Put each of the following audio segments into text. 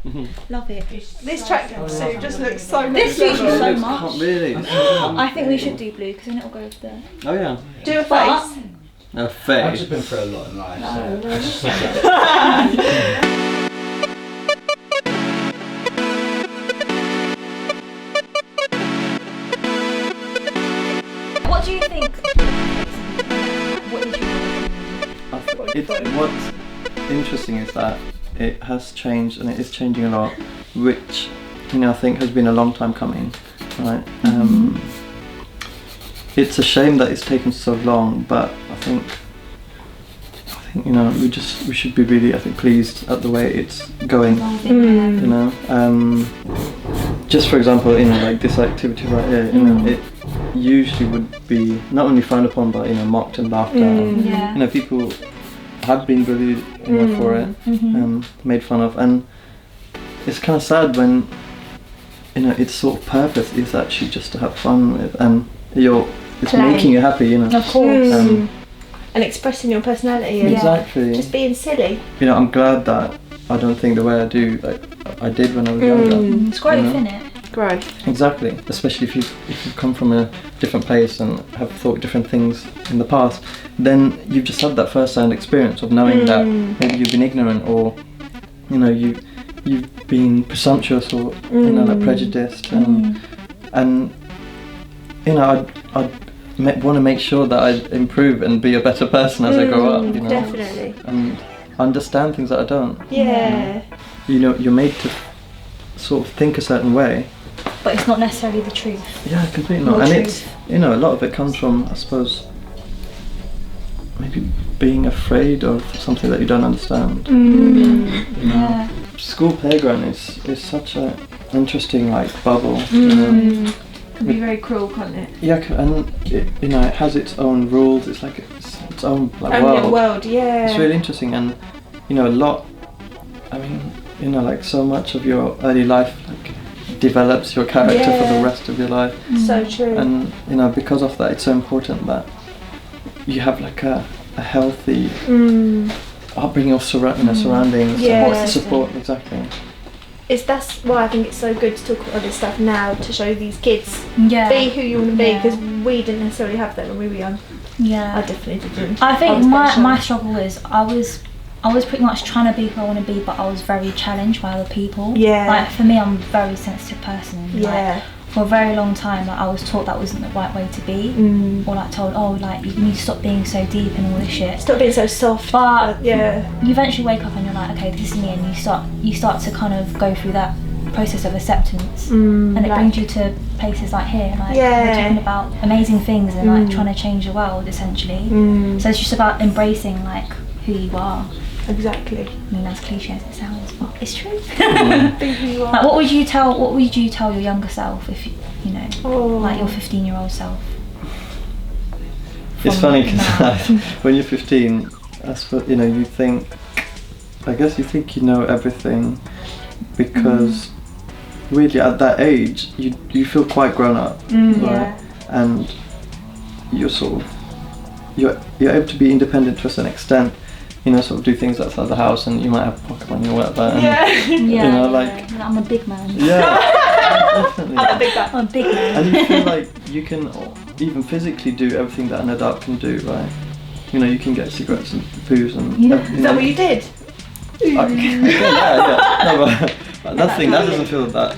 Love it. This tracksuit just looks so much. This suits you so much. Really? I think we should do blue because then it'll go over there. Oh yeah. Do a face. A face. I've just been through a lot in life. What do you think? What did you think? What's interesting is that it has changed and it is changing a lot, which I think has been a long time coming, right? It's a shame that it's taken so long, but I think we should be really pleased at the way it's going. Just for example, like this activity right here, it usually would be not only frowned upon but mocked and laughed at. People have been bullied for it, made fun of, and it's kind of sad when its sort of purpose is actually just to have fun with, and it's making you happy, Of course. And expressing your personality and exactly. just being silly. I'm glad that I don't think the way I do I did when I was younger. It's growth, isn't it? Growth. Exactly, especially if you've come from a different place and have thought different things in the past, then you've just had that first-hand experience of knowing that maybe you've been ignorant, or you've been presumptuous, or prejudiced, and I'd want to make sure that I improve and be a better person as I grow up. Definitely. And understand things that I don't. Yeah. You're made to sort of think a certain way. But it's not necessarily the truth. Yeah, completely not. And it's a lot of it comes from, I suppose, maybe being afraid of something that you don't understand. Yeah. School playground is such a interesting bubble. Can be very cruel, can't it? Yeah, and it has its own rules. It's like its own world. Yeah. It's really interesting, and a lot. So much of your early life develops your character for the rest of your life. So true. And because of that, it's so important that you have a healthy upbringing of surroundings, support. Exactly. That's why I think it's so good to talk about this stuff now, to show these kids be who you want to be, because we didn't necessarily have that when we were young. Yeah, I definitely didn't. I think my struggle is I was pretty much trying to be who I want to be, but I was very challenged by other people. Yeah. For me, I'm a very sensitive person. Yeah. For a very long time, I was taught that wasn't the right way to be, or told, you need to stop being so deep and all this shit. Stop being so soft. But you eventually wake up and you're like, okay, this is me, and you start to kind of go through that process of acceptance, and it brings you to places like here, we're talking about amazing things and trying to change the world essentially. So it's just about embracing who you are. Exactly. As cliche as it sounds, but it's true. Be who you are. What would you tell your younger self if your 15-year-old self? It's funny because when you're 15, I suppose you think you know everything, because really at that age you feel quite grown up, right? And you're you're able to be independent to a certain extent. Sort of do things outside the house, and you might have pocket money or whatever. And, I'm a big man. Yeah, definitely. I'm a big man. And you feel like you can even physically do everything that an adult can do, right? You can get cigarettes and booze and. Is that what you did? Yeah. No, but that doesn't feel that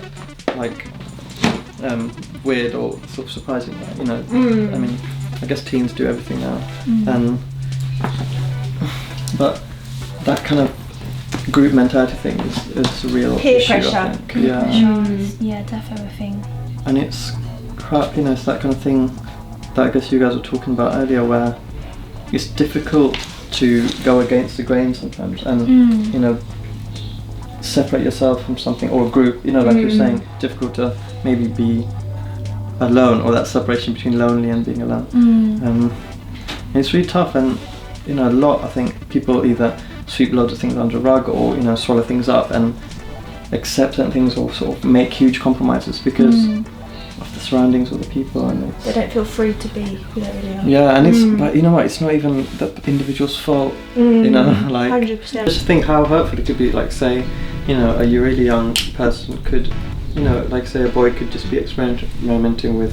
weird or sort of surprising, right? I guess teens do everything now, But that kind of group mentality thing is a real peer issue, pressure. I think. Peer pressure. Yeah, definitely a thing. And it's crap, it's that kind of thing that I guess you guys were talking about earlier, where it's difficult to go against the grain sometimes, and separate yourself from something or a group. Like you're saying, difficult to maybe be alone, or that separation between lonely and being alone. It's really tough, and a lot, I think people either sweep loads of things under the rug, or swallow things up and accept certain things, or sort of make huge compromises because of the surroundings or the people, and they don't feel free to be who they really are. Yeah, and it's but it's not even the individual's fault. 100%. Just think how hurtful it could be. Say you know, a really young person could, you know, like say a boy could just be experimenting with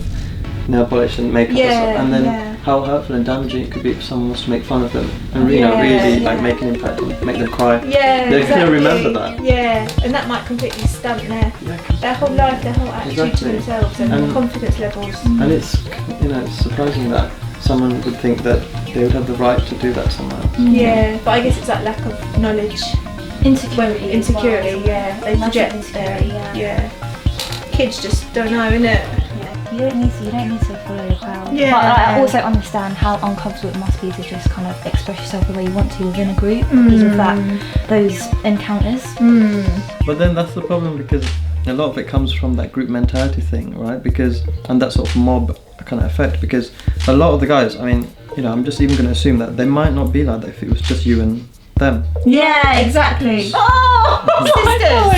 nail polish and makeup and stuff, and then how hurtful and damaging it could be if someone wants to make fun of them and really like make an impact and make them cry. They're going to remember that. And that might completely stunt their whole life, their whole attitude to themselves and their confidence levels. And it's, you know, it's surprising that someone would think that they would have the right to do that somewhere else. But I guess it's that lack of knowledge. Insecurity, they project their, kids just don't know, innit? You don't need to follow the crowd. But I also understand how uncomfortable it must be to just kind of express yourself the way you want to within a group because of those encounters. But then that's the problem, because a lot of it comes from that group mentality thing, right? Because, and that sort of mob kind of effect, because a lot of the guys, I mean, you know, I'm just even going to assume that they might not be like that if it was just you and them. Yeah, exactly. Sisters.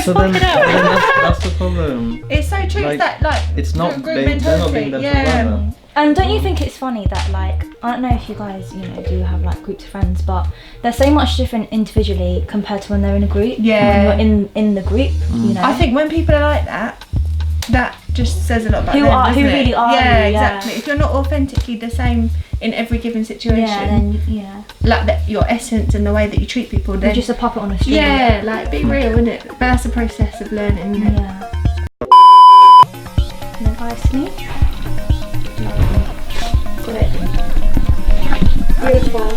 So then that's the problem. It's so true. Like, it's that it's not group they're not being them together. And don't you think it's funny that, like, I don't know if you guys, you know, do have like groups of friends, but they're so much different individually compared to when they're in a group. When you're in the group, you know. I think when people are like that, that just says a lot about who really are. Yeah, exactly. If you're not authentically the same in every given situation, like your essence and the way that you treat people, then you're just a puppet on a string. Yeah, like be real, innit? But that's a process of learning, innit? Can you guys see me? Got it. Beautiful.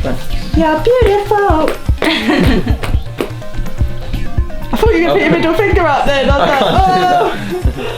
Thanks. You're beautiful. I thought you were going to put your middle finger up then. I was like, oh.